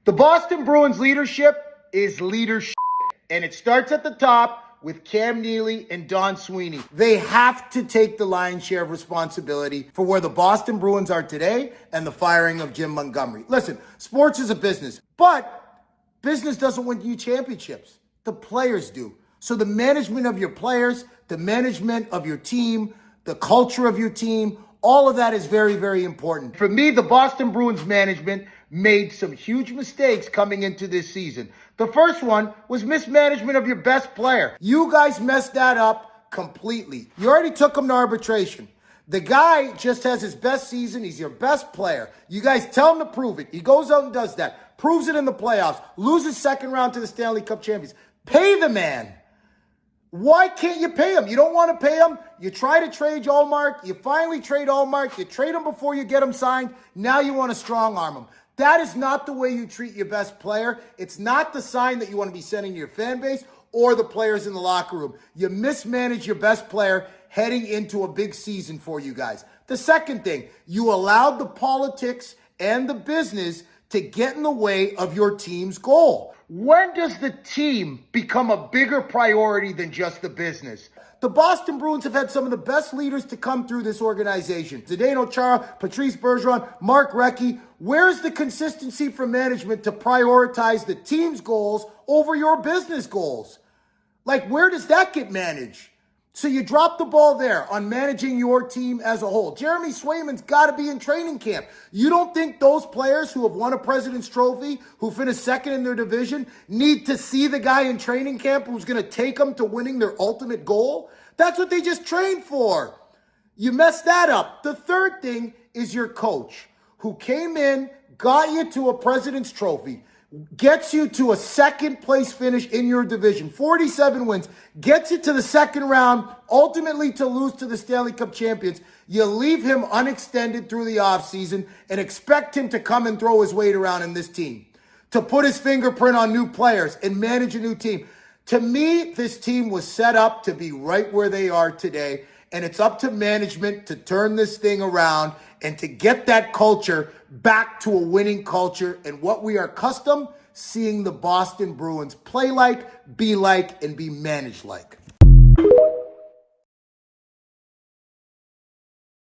The Boston Bruins leadership is leadership, and it starts at the top with Cam Neely and Don Sweeney. They have to take the lion's share of responsibility for where the Boston Bruins are today and the firing of Jim Montgomery. Listen, sports is a business, but business doesn't win you championships. The players do. So the management of your players, the management of your team, the culture of your team, all of that is very, very important. For me, the Boston Bruins management made some huge mistakes coming into this season. The first one was mismanagement of your best player. You guys messed that up completely. You already took him to arbitration. The guy just has his best season. He's your best player. You guys tell him to prove it. He goes out and does that. Proves it in the playoffs. Loses second round to the Stanley Cup champions. Pay the man. Why can't you pay him? You don't want to pay him. You try to trade Allmark. You finally trade Allmark. You trade him before you get him signed. Now you want to strong arm him. That is not the way you treat your best player. It's not the sign that you want to be sending to your fan base or the players in the locker room. You mismanage your best player heading into a big season for you guys. The second thing, you allowed the politics and the business to get in the way of your team's goal. When does the team become a bigger priority than just the business? The Boston Bruins have had some of the best leaders to come through this organization. Zdeno Chara, Patrice Bergeron, Mark Recchi. Where's the consistency from management to prioritize the team's goals over your business goals? Like, where does that get managed? So you drop the ball there on managing your team as a whole. Jeremy Swayman's got to be in training camp. You don't think those players who have won a President's Trophy, who finished second in their division, need to see the guy in training camp who's going to take them to winning their ultimate goal? That's what they just trained for. You messed that up. The third thing is your coach, who came in, got you to a President's Trophy, gets you to a second place finish in your division, 47 wins, gets you to the second round, ultimately to lose to the Stanley Cup champions. You leave him unextended through the offseason and expect him to come and throw his weight around in this team, to put his fingerprint on new players and manage a new team. To me, this team was set up to be right where they are today, and it's up to management to turn this thing around and to get that culture back to a winning culture and what we are accustomed seeing the Boston Bruins play like, be like, and be managed like.